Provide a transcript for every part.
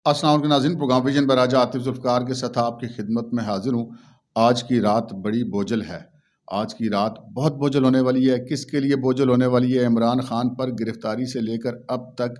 السلام علیکم ناظرین، پروگرام ویژن پر راجہ عاطف ذوالفقار کے ساتھ آپ کی خدمت میں حاضر ہوں۔ آج کی رات بڑی بوجھل ہے، آج کی رات بہت بوجھل ہونے والی ہے۔ کس کے لیے بوجھل ہونے والی ہے؟ عمران خان پر گرفتاری سے لے کر اب تک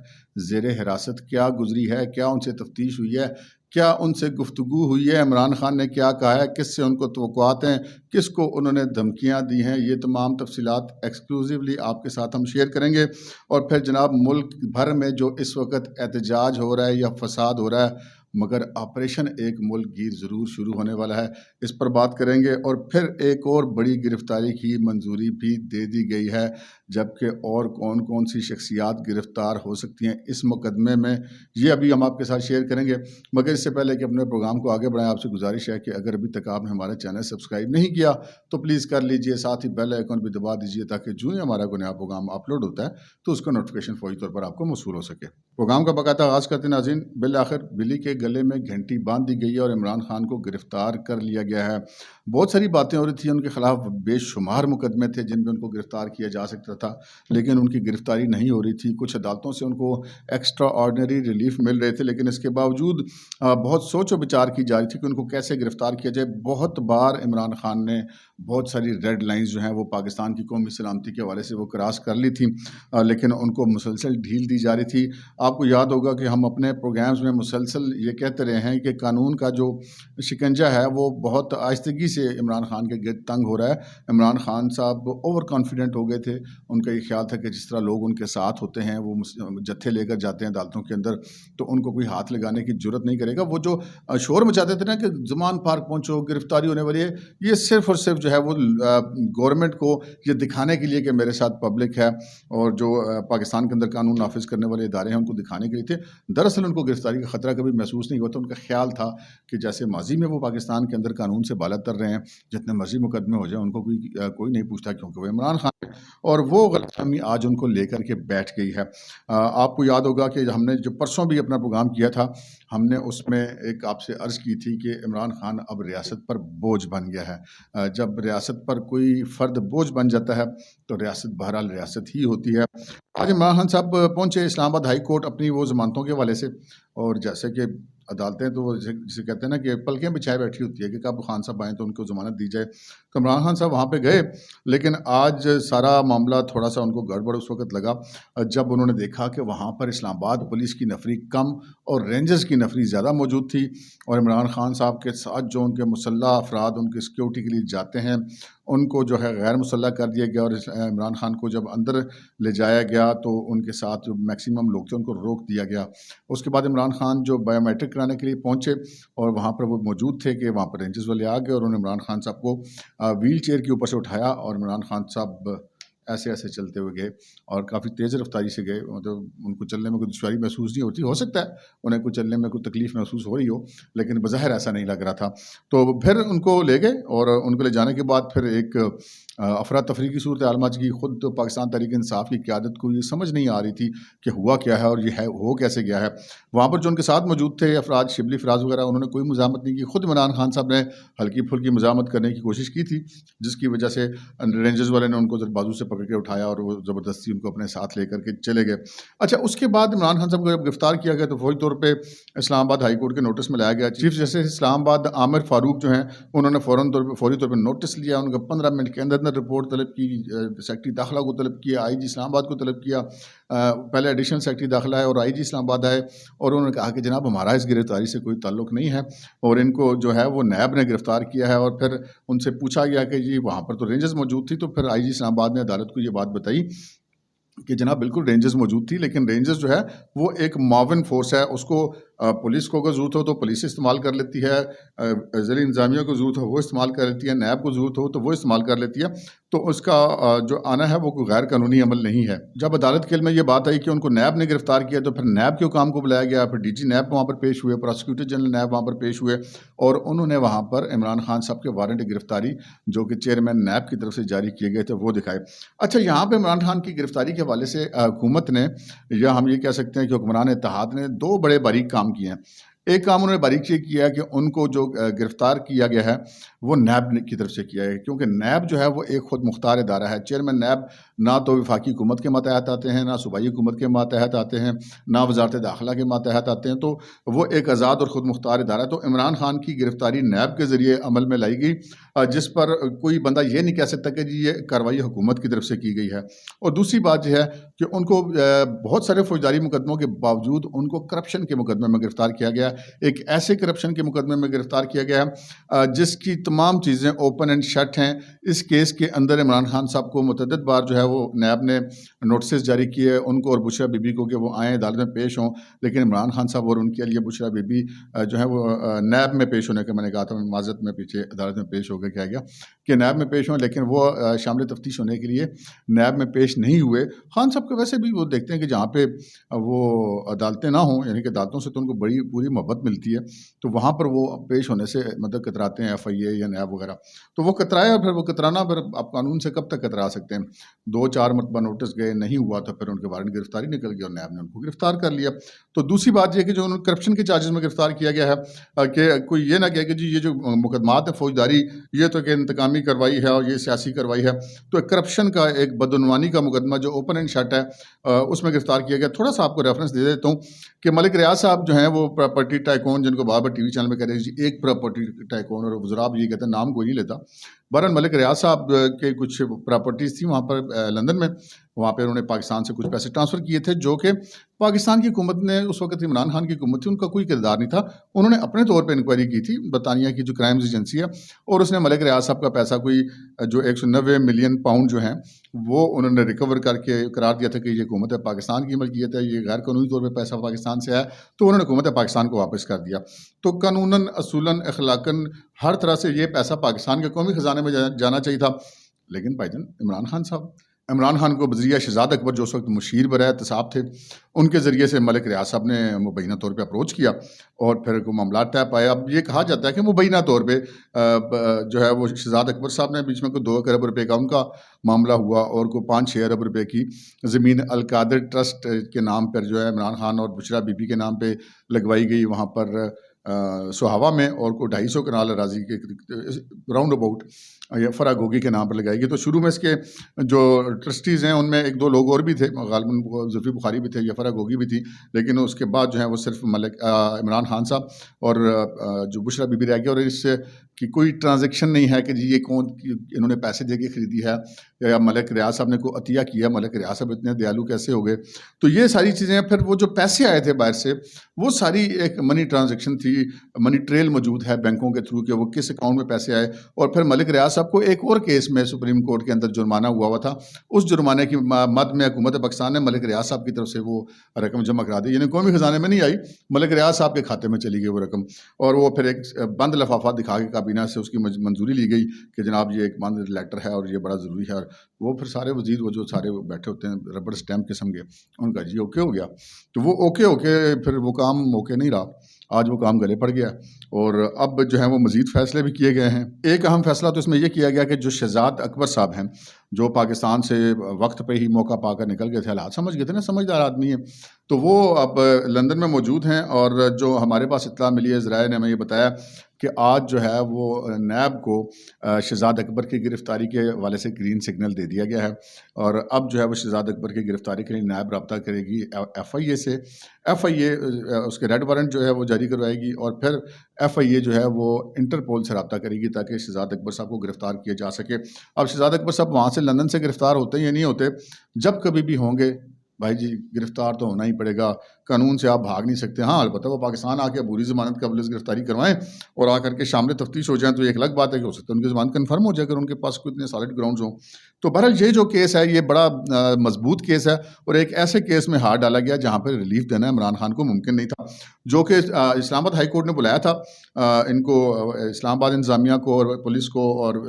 زیر حراست کیا گزری ہے، کیا ان سے تفتیش ہوئی ہے، کیا ان سے گفتگو ہوئی ہے، عمران خان نے کیا کہا ہے، کس سے ان کو توقعات ہیں، کس کو انہوں نے دھمکیاں دی ہیں، یہ تمام تفصیلات ایکسکلوزیولی آپ کے ساتھ ہم شیئر کریں گے۔ اور پھر جناب ملک بھر میں جو اس وقت احتجاج ہو رہا ہے یا فساد ہو رہا ہے، مگر آپریشن ایک ملک گیر ضرور شروع ہونے والا ہے، اس پر بات کریں گے۔ اور پھر ایک اور بڑی گرفتاری کی منظوری بھی دے دی گئی ہے، جبکہ اور کون کون سی شخصیات گرفتار ہو سکتی ہیں اس مقدمے میں، یہ ابھی ہم آپ کے ساتھ شیئر کریں گے۔ مگر اس سے پہلے کہ اپنے پروگرام کو آگے بڑھائیں، آپ سے گزارش ہے کہ اگر ابھی تک آپ نے ہمارا چینل سبسکرائب نہیں کیا تو پلیز کر لیجئے، ساتھ ہی بیل آئیکن بھی دبا دیجئے تاکہ جو ہی ہمارا کوئی نیا پروگرام اپلوڈ ہوتا ہے تو اس کا نوٹیفیکیشن فوری طور پر آپ کو موصول ہو سکے۔ پروگرام کا باقاعدہ آغاز کرتے ناظرین، بالآخر بلی کے گلے میں گھنٹی باندھ دی گئی ہے اور عمران خان کو گرفتار کر لیا گیا ہے۔ بہت ساری باتیں ہو رہی تھیں، ان کے خلاف بے شمار مقدمے تھے جن میں ان کو گرفتار کیا جا سکتا تھا، لیکن ان کی گرفتاری نہیں ہو رہی تھی۔ کچھ عدالتوں سے ان کو ایکسٹرا آرڈنری ریلیف مل رہے تھے، لیکن اس کے باوجود بہت سوچ و بچار کی جا رہی تھی کہ ان کو کیسے گرفتار کیا جائے۔ بہت بار عمران خان نے بہت ساری ریڈ لائنز جو ہیں وہ پاکستان کی قومی سلامتی کے حوالے سے وہ کراس کر لی تھیں، لیکن ان کو مسلسل ڈھیل دی جا رہی تھی۔ آپ کو یاد ہوگا کہ ہم اپنے پروگرامز میں مسلسل یہ کہتے رہے ہیں کہ قانون کا جو شکنجہ ہے وہ بہت آہستگی سے عمران خان کے گرد تنگ ہو رہا ہے۔ عمران خان صاحب اوور کانفیڈنٹ ہو گئے تھے، ان کا یہ خیال تھا کہ جس طرح لوگ ان کے ساتھ ہوتے ہیں، وہ جتھے لے کر جاتے ہیں عدالتوں کے اندر تو ان کو کوئی ہاتھ لگانے کی جرت نہیں کرے گا۔ وہ جو شور مچاتے تھے نا کہ زمان پارک پہنچو، گرفتاری ہونے والی ہے، یہ صرف اور صرف جو ہے وہ گورنمنٹ کو یہ دکھانے کے لیے کہ میرے ساتھ پبلک ہے، اور جو پاکستان کے اندر قانون نافذ کرنے والے ادارے ہیں ان کو دکھانے کے لیے تھے۔ دراصل ان کو گرفتاری کا خطرہ کبھی محسوس نہیں ہوا تھا۔ ان کا خیال تھا کہ جیسے ماضی میں وہ پاکستان کے اندر قانون سے بالا تر رہے ہیں، جتنے مرضی مقدمے ہو جائیں ان کو کوئی نہیں پوچھتا، کیونکہ وہ عمران خان ہے، اور وہ غلط فہمی آج ان کو لے کر کے بیٹھ گئی ہے۔ آپ کو یاد ہوگا کہ ہم نے جو پرسوں بھی اپنا پروگرام کیا تھا، ہم نے اس میں ایک آپ سے عرض کی تھی کہ عمران خان اب ریاست پر بوجھ بن گیا ہے۔ جب ریاست پر کوئی فرد بوجھ بن جاتا ہے تو ریاست بہرحال ریاست ہی ہوتی ہے۔ آج عمران خان صاحب پہنچے اسلام آباد ہائی کورٹ اپنی وہ ضمانتوں کے حوالے سے، اور جیسے کہ عدالتیں تو جسے کہتے ہیں نا کہ پلکیں بچھائے بیٹھی ہوتی ہے کہ کب خان صاحب آئیں تو ان کو ضمانت دی جائے، تو عمران خان صاحب وہاں پہ گئے، لیکن آج سارا معاملہ تھوڑا سا ان کو گڑبڑ اس وقت لگا جب انہوں نے دیکھا کہ وہاں پر اسلام آباد پولیس کی نفری کم اور رینجرز کی نفری زیادہ موجود تھی، اور عمران خان صاحب کے ساتھ جو ان کے مسلح افراد ان کی سیکیورٹی کے لیے جاتے ہیں ان کو جو ہے غیر مسلح کر دیا گیا، اور عمران خان کو جب اندر لے جایا گیا تو ان کے ساتھ جو میکسیمم لوگ تھے ان کو روک دیا گیا۔ اس کے بعد عمران خان جو بایو میٹرک کرانے کے لیے پہنچے اور وہاں پر وہ موجود تھے کہ وہاں پر رینجرز والے آ گئے، اور انہوں نے عمران خان صاحب کو ویل چیئر کے اوپر سے اٹھایا، اور عمران خان صاحب ایسے ایسے چلتے ہوئے گئے اور کافی تیز رفتاری سے گئے، مطلب ان کو چلنے میں کوئی دشواری محسوس نہیں ہوتی، ہو سکتا ہے انہیں کوئی چلنے میں کوئی تکلیف محسوس ہو رہی ہو، لیکن بظاہر ایسا نہیں لگ رہا تھا۔ تو پھر ان کو لے گئے، اور ان کو لے جانے کے بعد پھر ایک افراتفری کی صورت عالم کی خود تو پاکستان تحریک انصاف کی قیادت کو یہ سمجھ نہیں آ رہی تھی کہ ہوا کیا ہے اور یہ ہے ہو کیسے گیا ہے۔ وہاں پر جو ان کے ساتھ موجود تھے افراد، شبلی فراز وغیرہ، انہوں نے کوئی مزاحمت نہیں کی۔ خود عمران خان صاحب نے ہلکی پھلکی مزاحمت کرنے کی کوشش کی تھی، جس کی وجہ سے رینجرز والے نے ان کو بازو سے پکڑ کے اٹھایا اور وہ زبردستی ان کو اپنے ساتھ لے کر کے چلے گئے۔ اچھا، اس کے بعد عمران خان صاحب کو جب گرفتار کیا گیا تو فوری طور پہ اسلام آباد ہائی کورٹ کے نوٹس میں لایا گیا۔ چیف جسٹس اسلام آباد عامر فاروق جو ہیں انہوں نے فوری طور پہ نوٹس لیا، ان کا 15 منٹ کے اندر اندر رپورٹ طلب کی، سیکٹری داخلہ کو طلب کیا، آئی جی اسلام آباد کو طلب کیا۔ پہلے ایڈیشنل سیکٹری داخلہ ہے اور آئی جی اسلام آباد آئے، اور انہوں نے کہا کہ جناب ہمارا اس گرفتاری سے کوئی تعلق نہیں ہے، اور ان کو جو ہے وہ نیب نے گرفتار کیا ہے۔ اور پھر ان سے پوچھا گیا کہ جی وہاں پر تو رینجرز موجود تھی، تو پھر آئی جی اسلام آباد نے عدالت کو یہ بات بتائی کہ جناب بالکل رینجرز موجود تھی، لیکن رینجرز جو ہے وہ ایک معاون فورس ہے، اس کو پولیس کو اگر ضرورت ہو تو پولیس استعمال کر لیتی ہے، ضلعی انتظامیہ کو ضرورت ہو وہ استعمال کر لیتی ہے، نیب کو ضرورت ہو تو وہ استعمال کر لیتی ہے، تو اس کا جو آنا ہے وہ کوئی غیر قانونی عمل نہیں ہے۔ جب عدالت کے علم میں یہ بات آئی کہ ان کو نیب نے گرفتار کیا تو پھر نیب کے حکام کو بلایا گیا، پھر ڈی جی نیب وہاں پر پیش ہوئے، پراسیکیوٹر جنرل نیب وہاں پر پیش ہوئے، اور انہوں نے وہاں پر عمران خان صاحب کے وارنٹ گرفتاری جو کہ چیئرمین نیب کی طرف سے جاری کیے گئے تھے وہ دکھائے۔ اچھا، یہاں پہ عمران خان کی گرفتاری کے حوالے سے حکومت نے، یا ہم یہ کہہ سکتے ہیں کہ حکمران اتحاد نے، دو بڑے باریک کام کیے ہیں۔ ایک کام انہوں نے باریک یہ کیا ہے کہ ان کو جو گرفتار کیا گیا ہے وہ نیب کی طرف سے کیا ہے، کیونکہ نیب جو ہے وہ ایک خود مختار ادارہ ہے۔ چیئرمین نیب نہ تو وفاقی حکومت کے ماتحت آتے ہیں، نہ صوبائی حکومت کے ماتحت آتے ہیں، نہ وزارت داخلہ کے ماتحت آتے ہیں، تو وہ ایک آزاد اور خود مختار ادارہ ہے۔ تو عمران خان کی گرفتاری نیب کے ذریعے عمل میں لائی گئی، جس پر کوئی بندہ یہ نہیں کہہ سکتا کہ جی یہ کارروائی حکومت کی طرف سے کی گئی ہے۔ اور دوسری بات یہ ہے کہ ان کو بہت سارے فوجداری مقدموں کے باوجود ان کو کرپشن کے مقدمے میں گرفتار کیا گیا، ایک ایسے کرپشن کے مقدمے میں گرفتار کیا گیا ہے جس کی تمام چیزیں اوپن اینڈ شٹ ہیں۔ اس کیس کے اندر عمران خان صاحب کو متعدد بار جو ہے وہ نیب نے نوٹسز جاری کیے ان کو اور بشرا بی بی کو کہ وہ آئیں عدالت میں پیش ہوں، لیکن عمران خان صاحب اور ان کے لیے بشرا بی بی جو ہے وہ نیب میں پیش ہونے کا، میں نے کہا تھا معذرت میں پیچھے عدالت میں پیش ہو کے کیا گیا کہ نیب میں پیش ہوں، لیکن وہ شامل تفتیش ہونے کے لیے نیب میں پیش نہیں ہوئے۔ خان صاحب کو ویسے بھی وہ دیکھتے ہیں کہ جہاں پہ وہ عدالتیں نہ ہوں، یعنی کہ عدالتوں سے تو ان کو بڑی پوری محبت ملتی ہے، تو وہاں پر وہ پیش ہونے سے مطلب کتراتے ہیں، ایف آئی اے یا نیب وغیرہ۔ تو وہ کترایا، پھر وہ کترانا پھر آپ قانون سے کب تک کترا سکتے ہیں؟ 2-4 مرتبہ نوٹس گئے، نہیں ہوا تو پھر ان کے وارنٹ گرفتاری نکل گئی اور نیب نے ان کو گرفتار کر لیا۔ تو دوسری بات یہ کہ جو انہوں نے کرپشن کے چارجز میں گرفتار کیا گیا ہے کہ کوئی یہ نہ کہے کہ جی یہ جو مقدمات ہیں فوجداری یہ تو کہ انتقامی کارروائی ہے اور یہ سیاسی کارروائی ہے، تو کرپشن کا ایک بدعنوانی کا مقدمہ جو اوپن اینڈ شٹ ہے اس میں گرفتار کیا گیا۔ تھوڑا سا آپ کو ریفرنس دے دیتا ہوں کہ ملک ریاض صاحب جو ہیں وہ پراپرٹی ٹائکون، جن کو بار بار ٹی وی چینل میں کہہ رہے ہیں جی ایک پراپرٹی ٹائکون، اور وزراء بھی یہ کہتے ہیں، نام کوئی نہیں لیتا۔ بہرحال ملک ریاض صاحب کے کچھ پراپرٹیز تھیں وہاں پر لندن میں، وہاں پہ انہوں نے پاکستان سے کچھ پیسے ٹرانسفر کیے تھے جو کہ پاکستان کی حکومت نے، اس وقت عمران خان کی حکومت تھی، ان کا کوئی کردار نہیں تھا۔ انہوں نے اپنے طور پہ انکوائری کی تھی، برطانیہ کی جو کرائمز ایجنسی ہے، اور اس نے ملک ریاض صاحب کا پیسہ کوئی جو 190 ملین پاؤنڈ جو ہیں وہ انہوں نے ریکور کر کے قرار دیا تھا کہ یہ حکومت پاکستان کی ملکیت ہے، یہ غیر قانونی طور پہ پیسہ پاکستان سے آیا، تو انہوں نے حکومت پاکستان کو واپس کر دیا۔ تو قانوناً، اصولاً، اخلاقاً ہر طرح سے یہ پیسہ پاکستان کے قومی خزانے میں جانا چاہیے تھا، لیکن بھائی جان عمران خان کو بذریعہ شہزاد اکبر جو اس وقت مشیر برائے احتساب تھے، ان کے ذریعے سے ملک ریاض صاحب نے مبینہ طور پہ اپروچ کیا اور پھر کو معاملات طے پائے۔ اب یہ کہا جاتا ہے کہ مبینہ طور پہ جو ہے وہ شہزاد اکبر صاحب نے بیچ میں کوئی 2 ارب روپے کا ان کا معاملہ ہوا، اور کوئی 5-6 ارب روپے کی زمین القادر ٹرسٹ کے نام پر جو ہے عمران خان اور بشرا بی بی کے نام پہ لگوائی گئی وہاں پر سہاوا میں، اور کو 250 کنال اراضی کے راؤنڈ اباؤٹ یا فراگوگی کے نام پر لگائی گئی۔ تو شروع میں اس کے جو ٹرسٹیز ہیں ان میں 1-2 لوگ اور بھی تھے، غالباً زلفی بخاری بھی تھے یا فراگوگی بھی تھی، لیکن اس کے بعد جو ہے وہ صرف عمران خان صاحب اور جو بشرا بی بی رہ گیا، اور اس کی کوئی ٹرانزیکشن نہیں ہے کہ جی یہ کون انہوں نے پیسے دے کے خریدی ہے یا ملک ریاض صاحب نے کوئی عطیہ کیا، ملک ریاض صاحب اتنے دیالو کیسے ہو گئے۔ تو یہ ساری چیزیں، پھر وہ جو پیسے آئے تھے باہر سے، وہ ساری ایک منی ٹرانزیکشن تھی، منی ٹریل موجود ہے بینکوں کے تھرو کہ وہ کس اکاؤنٹ میں پیسے آئے۔ اور پھر ملک ریاض صاحب کو ایک اور کیس میں سپریم کورٹ کے اندر جرمانہ ہوا تھا، اس جرمانے کی مد میں حکومت پاکستان نے ملک ریاض صاحب کی طرف سے وہ رقم جمع کرا دی، یعنی قومی خزانے میں نہیں آئی، ملک ریاض صاحب کے کھاتے میں چلی گئی وہ رقم، اور وہ پھر ایک بند لفافہ دکھا کے کابینہ سے اس کی منظوری لی گئی کہ جناب یہ ایک بند لیٹر ہے اور یہ بڑا ضروری ہے، اور وہ پھر سارے وزیر وہ جو سارے بیٹھے ہوتے ہیں ربڑ اسٹیمپ قسم کے، ان کا جی اوکے ہو گیا۔ تو وہ اوکے ہو کے پھر وہ کام اوکے نہیں رہا، آج وہ کام گلے پڑ گیا، اور اب جو ہے وہ مزید فیصلے بھی کیے گئے ہیں۔ ایک اہم فیصلہ تو اس میں یہ کیا گیا کہ جو شہزاد اکبر صاحب ہیں، جو پاکستان سے وقت پہ ہی موقع پا کر نکل گئے تھے، حالات سمجھ گئے تھے نا، سمجھدار آدمی ہے، تو وہ اب لندن میں موجود ہیں، اور جو ہمارے پاس اطلاع ملی ہے، ذرائع نے ہمیں یہ بتایا کہ آج جو ہے وہ نیب کو شہزاد اکبر کی گرفتاری کے حوالے سے گرین سگنل دے دیا گیا ہے، اور اب جو ہے وہ شہزاد اکبر کی گرفتاری کے لیے نیب رابطہ کرے گی ایف آئی اے سے۔ ایف آئی اے اس کے ریڈ وارنٹ جو ہے وہ جاری کروائے گی، اور پھر ایف آئی اے جو ہے وہ انٹرپول سے رابطہ کرے گی تاکہ شہزاد اکبر صاحب کو گرفتار کیا جا سکے۔ اب شہزاد اکبر صاحب وہاں سے لندن سے گرفتار ہوتے ہیں یا نہیں ہوتے، جب کبھی بھی ہوں گے بھائی جی گرفتار تو ہونا ہی پڑے گا، قانون سے آپ بھاگ نہیں سکتے۔ ہاں البتہ وہ پاکستان آ کے عبوری ضمانت قبل از گرفتاری کروائیں اور آ کر کے شامل تفتیش ہو جائیں تو ایک الگ بات ہے کہ ہو سکتا ہے ان کی ضمانت کنفرم ہو جائے اگر ان کے پاس کوئی اتنے سالڈ گراؤنڈز ہوں۔ تو بہرحال یہ جو کیس ہے یہ بڑا مضبوط کیس ہے، اور ایک ایسے کیس میں ہاتھ ڈالا گیا جہاں پہ ریلیف دینا عمران خان کو ممکن نہیں تھا، جو کہ اسلام آباد ہائی کورٹ نے بلایا تھا ان کو، اسلام آباد انتظامیہ کو اور پولیس کو اور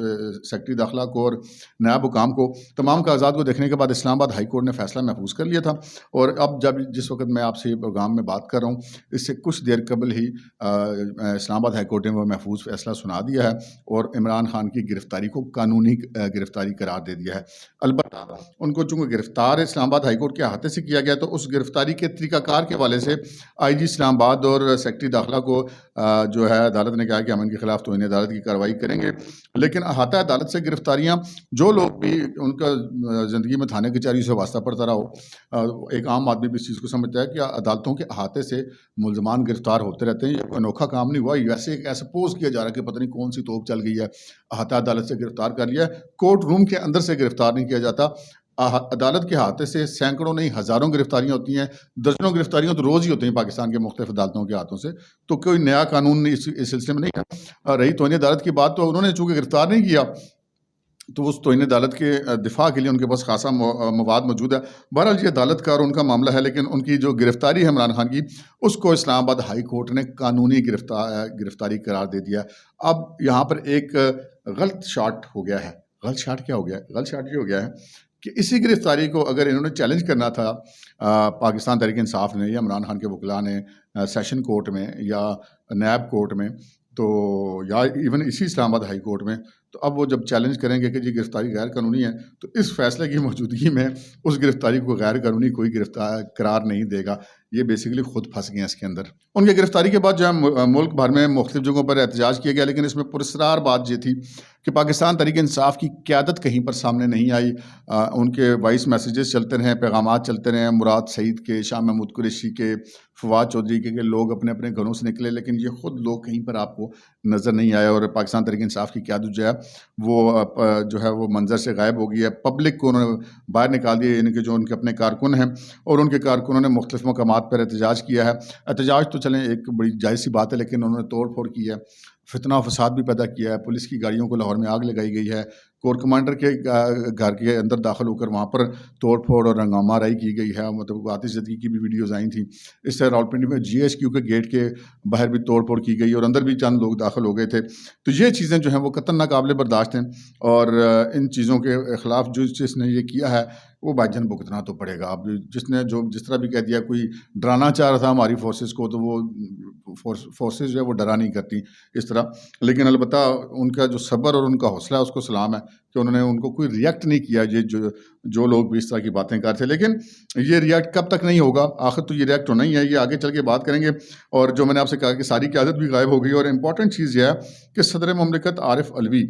سیکرٹری داخلہ کو اور نائب حکام کو، تمام کاغذات کو دیکھنے کے بعد اسلام آباد ہائی کورٹ نے فیصلہ محفوظ کر لیا تھا۔ اور اب جس وقت میں آپ سے سے یہ پروگرام میں بات کر رہا ہوں اس سے کچھ دیر قبل ہی اسلام آباد ہائی کورٹ نے وہ محفوظ فیصلہ سنا دیا ہے اور عمران خان کی گرفتاری کو قانونی گرفتاری قرار دے دیا ہے۔ البتہ ان کو چونکہ گرفتار اسلام آباد ہائی کورٹ کے احاطے سے کیا گیا تو اس گرفتاری کے طریقہ کار کے حوالے سے آئی جی اسلام آباد اور سیکرٹری داخلہ کو جو ہے عدالت نے کہا کہ ہم ان کے خلاف توہین عدالت کی کارروائی کریں گے، لیکن احاطہ عدالت سے گرفتاریاں جو لوگ بھی ان کا زندگی میں تھانے کچہری سے واسطہ پڑتا رہا ہو، ایک عام آدمی بھی اس چیز کو سمجھتا ہے کہ عدالتوں کے احاطے سے ملزمان گرفتار ہوتے رہتے ہیں، یہ کوئی انوکھا کام نہیں ہوا، ویسے ایک ایسپوز کیا جا رہا ہے کہ پتہ نہیں کون سی توپ چل گئی ہے، احاطہ عدالت سے گرفتار کر لیا ہے، کورٹ روم کے اندر سے گرفتار نہیں کیا جاتا، عدالت کے احاطے سے سینکڑوں نہیں ہزاروں گرفتاریاں ہوتی ہیں، درجنوں گرفتاریاں تو روز ہی ہوتی ہیں پاکستان کے مختلف عدالتوں کے ہاتھوں سے، تو کوئی نیا قانون نہیں اس سلسلے میں نہیں ہے۔ رہی توہین عدالت کی بات تو انہوں نے چونکہ گرفتار نہیں کیا تو اس توہین عدالت کے دفاع کے لیے ان کے پاس خاصا مواد موجود ہے۔ بہرحال یہ عدالت کا اور ان کا معاملہ ہے، لیکن ان کی جو گرفتاری ہے عمران خان کی اس کو اسلام آباد ہائی کورٹ نے قانونی گرفتاری قرار دے دیا۔ اب یہاں پر ایک غلط شاٹ ہو گیا ہے۔ غلط شاٹ کیا ہو گیا ہے؟ غلط شاٹ یہ ہو گیا ہے کہ اسی گرفتاری کو اگر انہوں نے چیلنج کرنا تھا پاکستان تحریک انصاف نے یا عمران خان کے وکلاء نے سیشن کورٹ میں یا نیب کورٹ میں تو یا ایون اسی اسلام آباد ہائی کورٹ میں، تو اب وہ جب چیلنج کریں گے کہ جی گرفتاری غیر قانونی ہے تو اس فیصلے کی موجودگی میں اس گرفتاری کو غیر قانونی کوئی گرفتار قرار نہیں دے گا۔ یہ بیسیکلی خود پھنس گئے ہیں اس کے اندر۔ ان کی گرفتاری کے بعد جو ہے ملک بھر میں مختلف جگہوں پر احتجاج کیا گیا، لیکن اس میں پراسرار بات یہ تھی کہ پاکستان تحریک انصاف کی قیادت کہیں پر سامنے نہیں آئی۔ ان کے وائس میسیجز چلتے رہے، پیغامات چلتے رہے، مراد سعید کے، شاہ محمود قریشی کے، فواد چودھری کے لوگ اپنے اپنے گھروں سے نکلے، لیکن یہ خود لوگ کہیں پر آپ کو نظر نہیں آئے اور پاکستان تحریک انصاف کی قیادت جو ہے وہ منظر سے غائب ہو گئی ہے۔ پبلک کو انہوں نے باہر نکال دیا، یعنی کہ جو ان کے اپنے کارکن ہیں اور ان کے کارکنوں نے مختلف مقامات پر احتجاج کیا ہے۔ احتجاج تو چلیں ایک بڑی جائز سی بات ہے، لیکن انہوں نے توڑ پھوڑ کی ہے، فتنہ و فساد بھی پیدا کیا ہے، پولیس کی گاڑیوں کو لاہور میں آگ لگائی گئی ہے، کور کمانڈر کے گھر کے اندر داخل ہو کر وہاں پر توڑ پھوڑ اور ہنگامہ آرائی کی گئی ہے، مطلب آتش زدگی کی بھی ویڈیوز آئی تھیں۔ اس سے راولپنڈی میں جی ایچ کیو کے گیٹ کے باہر بھی توڑ پھوڑ کی گئی اور اندر بھی چند لوگ داخل ہو گئے تھے۔ تو یہ چیزیں جو ہیں وہ قطعاً ناقابل برداشت ہیں اور ان چیزوں کے خلاف جس نے یہ کیا ہے وہ بھائی جان بھگتنا تو پڑے گا۔ اب جس طرح بھی کہہ دیا کوئی ڈرانا چاہ رہا تھا ہماری فورسز کو، تو وہ فورسز جو ہے وہ ڈرا نہیں کرتی اس طرح، لیکن البتہ ان کا جو صبر اور ان کا حوصلہ ہے اس کو سلام ہے کہ انہوں نے ان کو کوئی ریئیکٹ نہیں کیا، یہ جو لوگ بھی اس طرح کی باتیں کرتے تھے۔ لیکن یہ ریئیکٹ کب تک نہیں ہوگا؟ آخر تو یہ ریئیکٹ ہونا ہی ہے، یہ آگے چل کے بات کریں گے۔ اور جو میں نے آپ سے کہا کہ ساری قیادت بھی غائب ہو گئی، اور امپورٹنٹ چیز یہ ہے کہ صدر مملکت عارف علوی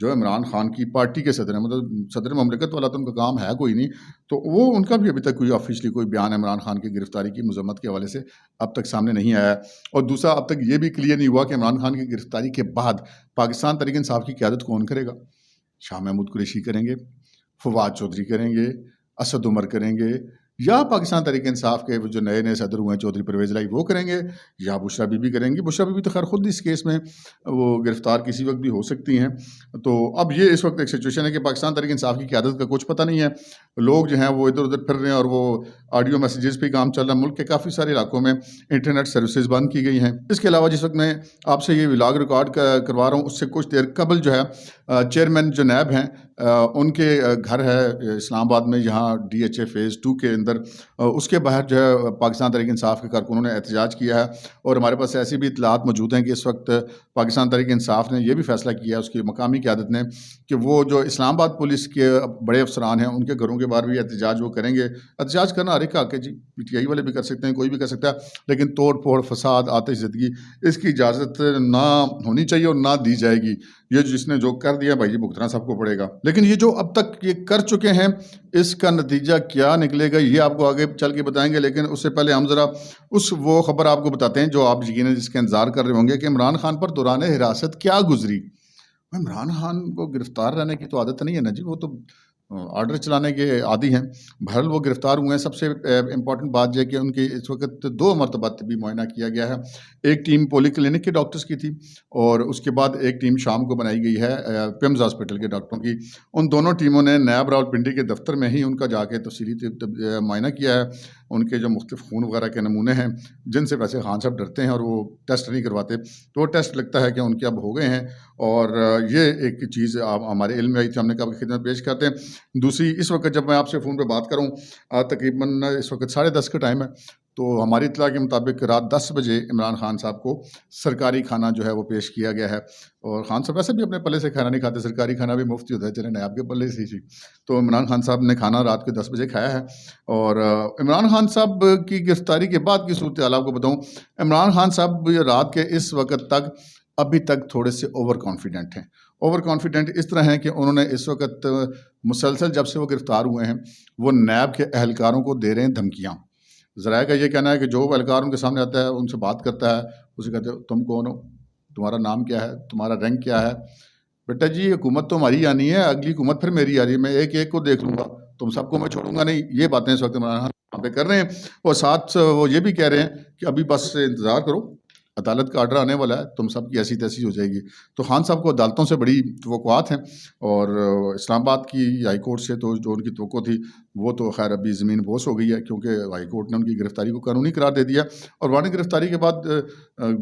جو عمران خان کی پارٹی کے صدر ہیں، مطلب صدر مملکت والا تو ان کا کام ہے کوئی نہیں، تو وہ ان کا بھی ابھی تک کوئی آفیشلی کوئی بیان عمران خان کی گرفتاری کی مذمت کے حوالے سے اب تک سامنے نہیں آیا ہے۔ اور دوسرا، اب تک یہ بھی کلیئر نہیں ہوا کہ عمران خان کی گرفتاری کے بعد پاکستان تحریک انصاف کی قیادت کون کرے گا؟ شاہ محمود قریشی کریں گے، فواد چودھری کریں گے، اسد عمر کریں گے، یا پاکستان تحریک انصاف کے جو نئے صدر ہوئے ہیں چودھری پرویز الہی وہ کریں گے، یا بشرا بی بی کریں گی۔ بشرا بی بی تو خیر خود اس کیس میں وہ گرفتار کسی وقت بھی ہو سکتی ہیں۔ تو اب یہ اس وقت ایک سچویشن ہے کہ پاکستان تحریک انصاف کی قیادت کا کچھ پتہ نہیں ہے، لوگ جو ہیں وہ ادھر ادھر پھر رہے ہیں اور وہ آڈیو میسیجز پہ کام چل رہا ہے۔ ملک کے کافی سارے علاقوں میں انٹرنیٹ سروسز بند کی گئی ہیں۔ اس کے علاوہ جس وقت میں آپ سے یہ ولاگ ریکارڈ کروا رہا ہوں اس سے کچھ دیر قبل جو ہے چیئرمین جو نیب ہیں ان کے گھر ہے اسلام آباد میں، یہاں ڈی ایچ اے فیز 2 کے اندر، اس کے باہر جو ہے پاکستان تحریک انصاف کے کارکنوں نے احتجاج کیا ہے۔ اور ہمارے پاس ایسی بھی اطلاعات موجود ہیں کہ اس وقت پاکستان تحریک انصاف نے یہ بھی فیصلہ کیا ہے، اس کی مقامی قیادت نے، کہ وہ جو اسلام آباد پولیس کے بڑے افسران ہیں ان کے گھروں کے باہر بھی احتجاج وہ کریں گے۔ احتجاج کرنا ہر ایک حق ہے جی، پی ٹی آئی والے بھی کر سکتے ہیں، کوئی بھی کر سکتا ہے، لیکن توڑ پھوڑ، فساد، آتش زدگی اس کی اجازت نہ ہونی چاہیے اور نہ دی جائے گی۔ یہ جس نے جو کر دیا بھائی، یہ بھگتنا سب کو پڑے گا۔ لیکن یہ جو اب تک یہ کر چکے ہیں اس کا نتیجہ کیا نکلے گا یہ آپ کو آگے چل کے بتائیں گے، لیکن اس سے پہلے ہم ذرا وہ خبر آپ کو بتاتے ہیں جو آپ یقیناً جس کا انتظار کر رہے ہوں گے کہ عمران خان پر دوران حراست کیا گزری۔ عمران خان کو گرفتار رہنے کی تو عادت نہیں ہے نا جی، وہ تو آرڈر چلانے کے عادی ہیں۔ بہرحال وہ گرفتار ہوئے ہیں۔ سب سے امپورٹنٹ بات یہ ہے کہ ان کی اس وقت 2 مرتبہ طبی معائنہ کیا گیا ہے۔ ایک ٹیم پولی کلینک کے ڈاکٹرز کی تھی اور اس کے بعد ایک ٹیم شام کو بنائی گئی ہے پیمز ہاسپٹل کے ڈاکٹروں کی۔ ان دونوں ٹیموں نے نیب راولپنڈی کے دفتر میں ہی ان کا جا کے تفصیلی معائنہ کیا ہے۔ ان کے جو مختلف خون وغیرہ کے نمونے ہیں جن سے ویسے خان صاحب ڈرتے ہیں اور وہ ٹیسٹ نہیں کرواتے، تو وہ ٹیسٹ لگتا ہے کہ ان کے اب ہو گئے ہیں، اور یہ ایک چیز ہمارے علم میں آئی تھی، ہم نے کہا کہ خدمت پیش کرتے ہیں۔ دوسری، اس وقت جب میں آپ سے فون پہ بات کروں تقریباً اس وقت 10:30 کا ٹائم ہے، تو ہماری اطلاع کے مطابق رات 10 بجے عمران خان صاحب کو سرکاری کھانا جو ہے وہ پیش کیا گیا ہے، اور خان صاحب ویسے بھی اپنے پلے سے کھانا نہیں کھاتے، سرکاری کھانا بھی مفت ہی ہوتا ہے، چلے نائب کے پلے سے ہی. تو عمران خان صاحب نے کھانا رات کے 10 بجے کھایا ہے. اور عمران خان صاحب کی گرفتاری کے بعد کی صورتحال آپ کو بتاؤں، عمران خان صاحب رات کے اس وقت تک ابھی تک تھوڑے سے اوور کانفیڈنٹ ہیں. اوور کانفیڈنٹ اس طرح ہیں کہ انہوں نے اس وقت مسلسل جب سے وہ گرفتار ہوئے ہیں وہ نیب کے اہلکاروں کو دے رہے ہیں دھمکیاں. ذرائع کا یہ کہنا ہے کہ جو اہلکار ان کے سامنے آتا ہے ان سے بات کرتا ہے، اسے کہتے ہیں تم کون ہو، تمہارا نام کیا ہے، تمہارا رینک کیا ہے، بیٹا جی حکومت تو ہماری آنی ہے، اگلی حکومت پھر میری آ رہی ہے، میں ایک ایک کو دیکھ لوں گا، تم سب کو میں چھوڑوں گا نہیں. یہ باتیں اس وقت عمران خان وہاں پہ کر رہے ہیں، اور ساتھ وہ یہ بھی کہہ رہے ہیں کہ ابھی بس انتظار کرو، عدالت کا آرڈر آنے والا ہے، تم سب کی ایسی تیسی ہو جائے گی. تو خان صاحب کو عدالتوں سے بڑی توقعات ہیں، اور اسلام آباد کی ہائی کورٹ سے تو جو ان کی توقع تھی وہ تو خیر ابھی زمین بوس ہو گئی ہے، کیونکہ ہائی کورٹ نے ان کی گرفتاری کو قانونی قرار دے دیا، اور وارنٹ گرفتاری کے بعد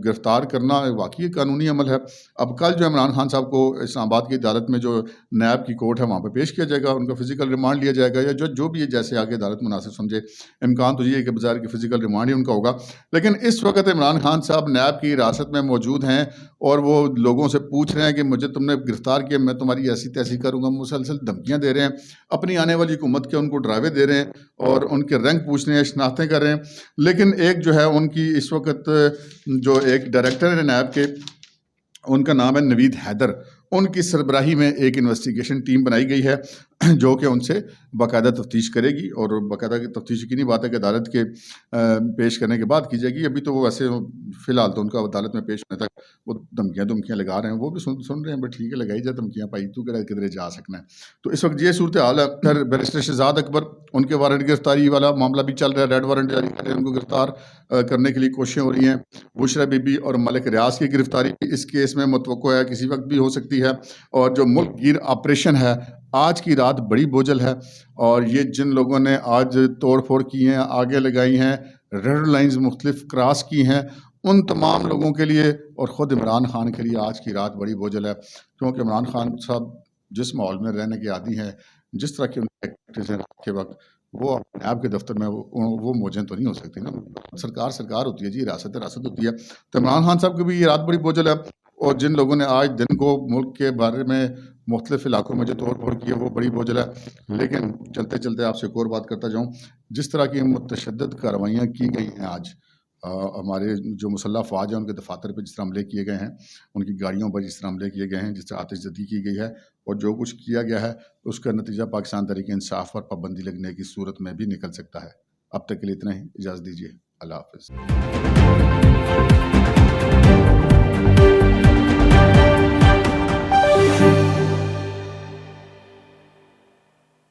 گرفتار کرنا واقعی قانونی عمل ہے. اب کل جو عمران خان صاحب کو اسلام آباد کی عدالت میں جو نیب کی کورٹ ہے وہاں پہ پیش کیا جائے گا، ان کا فزیکل ریمانڈ لیا جائے گا، یا جو بھی جیسے آگے عدالت مناسب سمجھے. امکان تو یہ ہے کہ بظاہر کہ فزیکل ریمانڈ ہی ان کا ہوگا، لیکن اس وقت عمران خان صاحب نیب کی حراست میں موجود ہیں، اور وہ لوگوں سے پوچھ رہے ہیں کہ مجھے تم نے گرفتار کیا، میں تمہاری ایسی تیسی کروں گا، مسلسل دھمکیاں دے رہے ہیں، اپنی آنے والی حکومت کے ان کو ڈراوے دے رہے ہیں، اور ان کے رینک پوچھ رہے ہیں، شناختیں کر رہے ہیں. لیکن ایک جو ہے ان کی اس وقت جو ایک ڈائریکٹر ہے نیب کے، ان کا نام ہے نوید حیدر، ان کی سربراہی میں ایک انویسٹیگیشن ٹیم بنائی گئی ہے جو کہ ان سے باقاعدہ تفتیش کرے گی، اور باقاعدہ تفتیش یقینی بات ہے کہ عدالت کے پیش کرنے کے بعد کی جائے گی. ابھی تو وہ ایسے فی الحال تو ان کا عدالت میں پیش ہونے تک وہ دھمکیاں لگا رہے ہیں، وہ بھی سن رہے ہیں بٹ ٹھیک ہے لگائی جائے دھمکیاں، پائی تو کدھر جا سکنا ہے. تو اس وقت یہ صورتحال ہے. پھر بیرسٹر شہزاد اکبر، ان کے وارنٹ گرفتاری والا معاملہ بھی چل رہا ہے، ریڈ وارنٹ جاری کر رہے ہیں، ان کو گرفتار کرنے کے لیے کوششیں ہو رہی ہیں. بشرا بی بی اور ملک ریاض کی گرفتاری اس کیس میں متوقع ہے کسی وقت بھی ہو سکتی ہے. اور جو ملک گیر آپریشن ہے آج کی رات بڑی بوجھل ہے، اور یہ جن لوگوں نے آج توڑ پھوڑ کی ہیں، آگے لگائی ہیں، ریڈ لائنز مختلف کراس کی ہیں، ان تمام لوگوں کے لیے اور خود عمران خان کے لیے آج کی رات بڑی بوجھل ہے. کیونکہ عمران خان صاحب جس ماحول میں رہنے کے عادی ہیں، جس طرح کی ان کی ایکٹیویٹیز ہیں رات کے وقت، وہ نیب کے دفتر میں وہ موجیں تو نہیں ہو سکتی نا. سرکار ہوتی ہے جی، ریاست ہوتی ہے. تو عمران خان صاحب کی بھی یہ رات بڑی بوجھل ہے، اور جن لوگوں نے آج دن کو ملک کے بارے میں مختلف علاقوں میں جو توڑ پھوڑ کی ہے وہ بڑی بوجھل ہے. لیکن چلتے چلتے آپ سے ایک اور بات کرتا جاؤں، جس طرح کی متشدد کارروائیاں کی گئی ہیں آج، ہمارے جو مسلح افواج ہیں ان کے دفاتر پہ جس طرح حملے کیے گئے ہیں، ان کی گاڑیوں پر جس طرح حملے کیے گئے ہیں، جس طرح آتش زدی کی گئی ہے، اور جو کچھ کیا گیا ہے اس کا نتیجہ پاکستان تحریک انصاف پر پابندی لگنے کی صورت میں بھی نکل سکتا ہے. اب تک کے لیے اتنا ہی، اجازت دیجیے، اللہ حافظ.